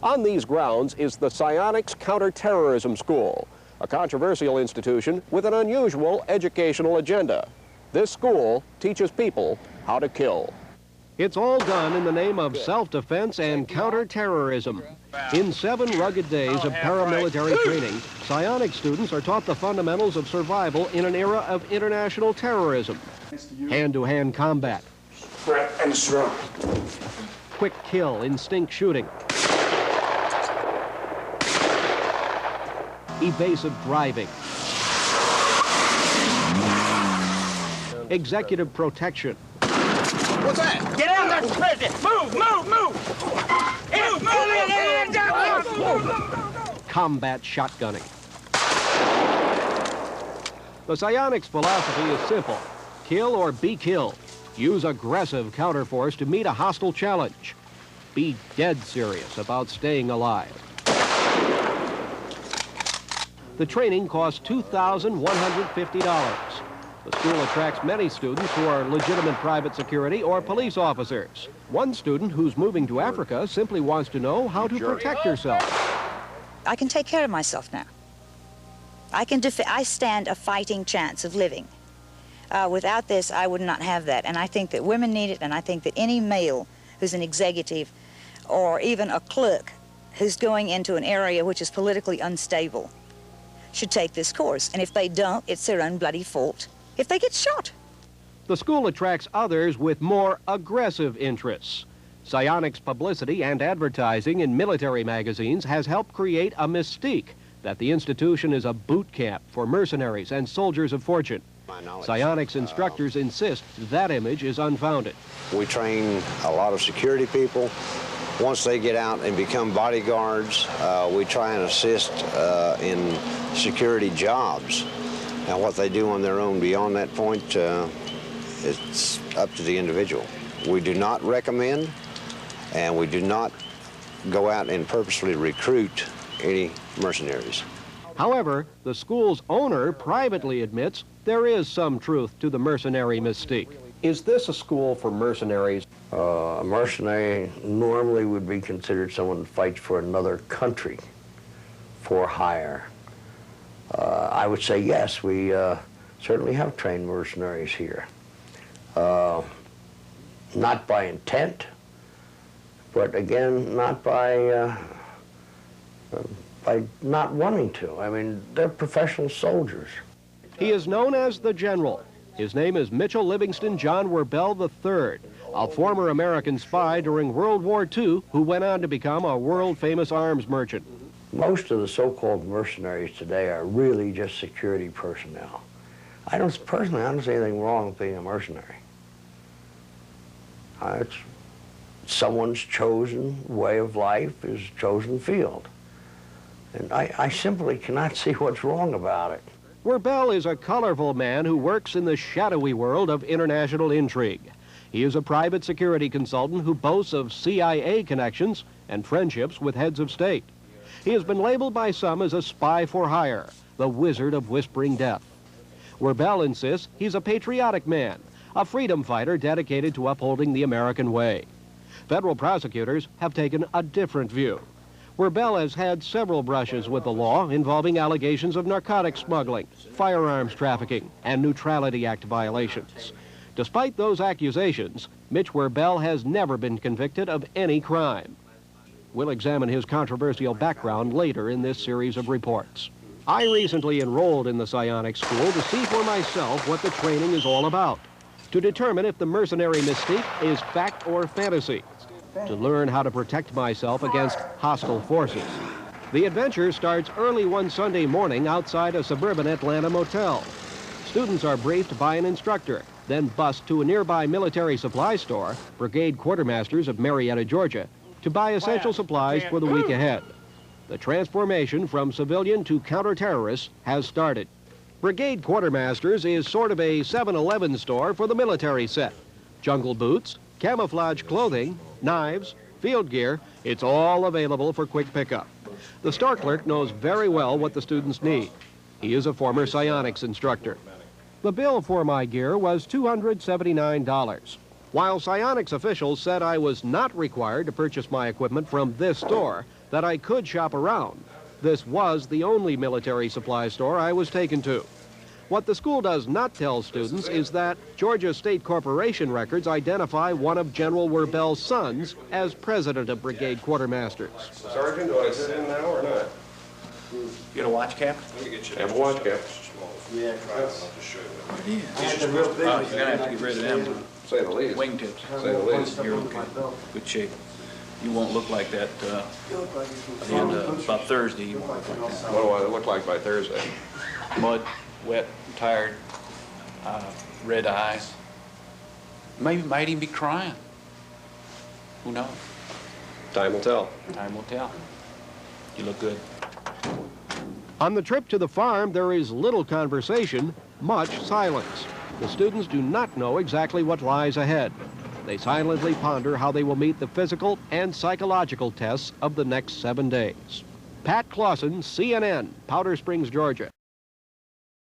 On these grounds is the Psionics Counterterrorism School, a controversial institution with an unusual educational agenda. This school teaches people how to kill. It's all done in the name of self-defense and counterterrorism. In 7 rugged days of paramilitary training, psionic students are taught the fundamentals of survival in an era of international terrorism. Hand-to-hand combat. Grab and throw. Quick kill, instinct shooting. Evasive driving. Executive protection. What's that? Get out of there, President! Move, move, move! Combat shotgunning. The psionics philosophy is simple. Kill or be killed. Use aggressive counterforce to meet a hostile challenge. Be dead serious about staying alive. The training costs $2,150. The school attracts many students who are legitimate private security or police officers. One student who's moving to Africa simply wants to know how to protect herself. I can take care of myself now. I stand a fighting chance of living. Without this, I would not have that. And I think that women need it, and I think that any male who's an executive or even a clerk who's going into an area which is politically unstable should take this course. And if they don't, it's their own bloody fault if they get shot. The school attracts others with more aggressive interests. Psionics publicity and advertising in military magazines has helped create a mystique that the institution is a boot camp for mercenaries and soldiers of fortune. Psionics instructors insist that image is unfounded. We train a lot of security people. Once they get out and become bodyguards, we try and assist in security jobs. Now, what they do on their own beyond that point, it's up to the individual. We do not recommend, and we do not go out and purposefully recruit any mercenaries. However, the school's owner privately admits there is some truth to the mercenary mystique. Is this a school for mercenaries? A mercenary normally would be considered someone who fights for another country for hire. I would say yes, we certainly have trained mercenaries here. Not by intent, but again, not by not wanting to. I mean, they're professional soldiers. He is known as the General. His name is Mitchell Livingston John Werbel III, a former American spy during World War II who went on to become a world-famous arms merchant. Most of the so-called mercenaries today are really just security personnel. Personally, I don't see anything wrong with being a mercenary. It's someone's chosen way of life, his chosen field. And I simply cannot see what's wrong about it. Werbel is a colorful man who works in the shadowy world of international intrigue. He is a private security consultant who boasts of CIA connections and friendships with heads of state. He has been labeled by some as a spy for hire, the wizard of whispering death. Werbel insists he's a patriotic man, a freedom fighter dedicated to upholding the American way. Federal prosecutors have taken a different view. Werbel has had several brushes with the law involving allegations of narcotics smuggling, firearms trafficking, and Neutrality Act violations. Despite those accusations, Mitch Werbel has never been convicted of any crime. We'll examine his controversial background later in this series of reports. I recently enrolled in the psionics school to see for myself what the training is all about, to determine if the mercenary mystique is fact or fantasy, to learn how to protect myself against hostile forces. The adventure starts early one Sunday morning outside a suburban Atlanta motel. Students are briefed by an instructor, then bused to a nearby military supply store, Brigade Quartermasters of Marietta, Georgia, to buy essential supplies for the week ahead. The transformation from civilian to counter-terrorist has started. Brigade Quartermasters is sort of a 7-Eleven store for the military set. Jungle boots, camouflage clothing, knives, field gear, it's all available for quick pickup. The store clerk knows very well what the students need. He is a former psionics instructor. The bill for my gear was $279. While Psionics officials said I was not required to purchase my equipment from this store, that I could shop around, this was the only military supply store I was taken to. What the school does not tell students is that Georgia State Corporation records identify one of General Werbell's sons as president of Brigade Quartermasters. Sergeant, do I sit in now or not? You got a watch cap? Have a watch cap. Yeah. What it is? You're gonna have to get rid of them Say the least. wingtips. Say the least. You're okay. Good shape. You won't look like that by the end of about Thursday. You won't look like that. What do I look like by Thursday? Mud, wet, tired, red eyes. Maybe might even be crying. Who knows? Time will tell. Time will tell. You look good. On the trip to the farm, there is little conversation, much silence. The students do not know exactly what lies ahead. They silently ponder how they will meet the physical and psychological tests of the next 7 days. Pat Clawson, CNN, Powder Springs, Georgia.